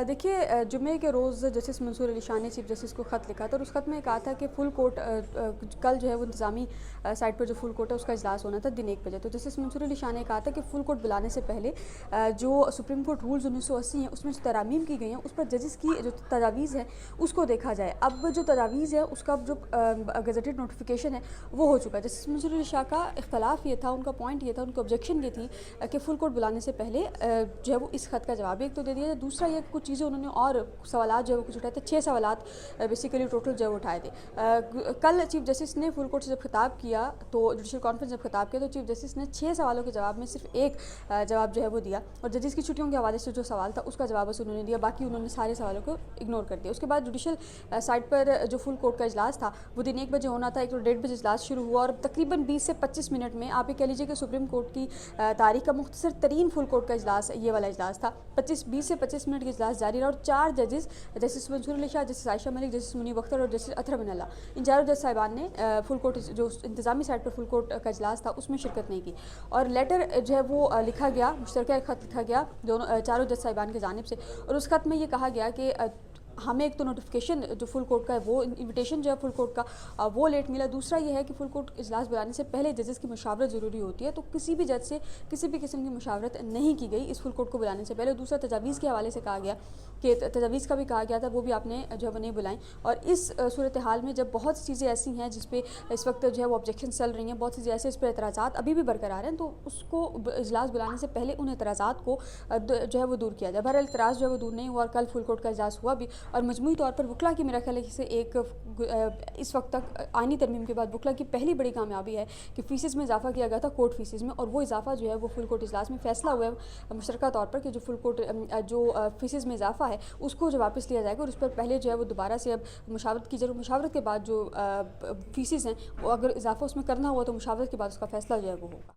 دیکھیے جمعے کے روز جسٹس منصور علی شاہ نے چیف جسٹس کو خط لکھا تھا اور اس خط میں کہا تھا کہ فل کورٹ کل جو ہے وہ انتظامی سائٹ پر جو فل کورٹ ہے اس کا اجلاس ہونا تھا دن 1 بجے. تو جسٹس منصور علی شاہ نے کہا تھا کہ فل کورٹ بلانے سے پہلے جو سپریم کورٹ رولز 1980 ہیں اس میں جو ترامیم کی گئی ہیں اس پر ججز کی جو تجاویز ہے اس کو دیکھا جائے. اب جو تجاویز ہے اس کا جو گزٹڈ نوٹیفیکیشن ہے وہ ہو چکا ہے. جسٹس منصور علی شاہ کا اختلاف یہ تھا, ان کا پوائنٹ یہ تھا, ان کو آبجیکشن یہ تھی کہ فل کورٹ بلانے سے پہلے جو ہے وہ اس خط کا جواب ایک تو دے دیا جائے. دوسرا یہ کچھ چیزیں انہوں نے اور سوالات جو ہے وہ کچھ اٹھائے تھے, 6 سوالات بیسیکلی ٹوٹل جو ہے وہ اٹھائے تھے. کل چیف جسٹس نے فل کورٹ سے جب خطاب کیا تو جوڈیشل کانفرنس جب خطاب کیا تو چیف جسٹس نے 6 سوالوں کے جواب میں صرف ایک جواب جو ہے وہ دیا اور ججز کی چھٹیوں کے حوالے سے جو سوال تھا اس کا جواب بس انہوں نے دیا, باقی انہوں نے سارے سوالوں کو اگنور کر دیا. اس کے بعد جوڈیشل سائٹ پر جو فل کورٹ کا اجلاس تھا وہ دن 1 بجے ہونا تھا, 1:30 بجے اجلاس شروع ہوا اور تقریباً 20 سے 25 منٹ میں آپ یہ کہہ لیجیے کہ سپریم کورٹ کی تاریخ کا مختصر ترین فل کورٹ کا اجلاس یہ والا اجلاس تھا. 20 سے 25 منٹ کے اجلاس جاری رہا اور 4 ججز جسٹس منصور علی شاہ, جسٹس عائشہ ملک, جسٹس منیب اختر اور جسٹس اطہر بن اللہ, ان چاروں جج صاحبان نے فل کورٹ جو انتظامی سائٹ پر فل کورٹ کا اجلاس تھا اس میں شرکت نہیں کی. اور لیٹر جو ہے وہ لکھا گیا, مشترکہ خط لکھا گیا چاروں جج صاحبان کی جانب سے, اور اس خط میں یہ کہا گیا کہ ہمیں ایک تو نوٹیفیکیشن جو فل کورٹ کا ہے وہ انویٹیشن جو ہے فل کورٹ کا وہ لیٹ ملا. دوسرا یہ ہے کہ فل کورٹ اجلاس بلانے سے پہلے ججز کی مشاورت ضروری ہوتی ہے, تو کسی بھی جج سے کسی بھی قسم کی مشاورت نہیں کی گئی اس فل کورٹ کو بلانے سے پہلے. دوسرا تجاویز کے حوالے سے کہا گیا کہ تجاویز کا بھی کہا گیا تھا وہ بھی آپ نے جو ہے وہ نہیں بلائیں. اور اس صورتحال میں جب بہت سی چیزیں ایسی ہیں جس پہ اس وقت جو ہے وہ آبجیکشن چل رہی ہیں, بہت سی ایسے اس پہ اعتراضات ابھی بھی برقرار ہیں, تو اس کو اجلاس بلانے سے پہلے ان اعتراضات کو جو ہے وہ دور کیا جائے. بہرحال اعتراض جو ہے وہ دور نہیں ہوا اور کل فل کورٹ کا اجلاس ہوا بھی, اور مجموعی طور پر وکلا کی میرا خیال ہے سے ایک اس وقت تک آئینی ترمیم کے بعد وکلا کی پہلی بڑی کامیابی ہے کہ فیسز میں اضافہ کیا گیا تھا کورٹ فیسز میں, اور وہ اضافہ جو ہے وہ فل کورٹ اجلاس میں فیصلہ ہوا ہے مشترکہ طور پر کہ جو فل کورٹ جو فیسز میں اضافہ ہے اس کو جو واپس لیا جائے گا, اور اس پر پہلے جو ہے وہ دوبارہ سے اب مشاورت کی جائے. مشاورت کے بعد جو فیسز ہیں وہ اگر اضافہ اس میں کرنا ہوا تو مشاورت کے بعد اس کا فیصلہ جو ہے وہ ہوگا.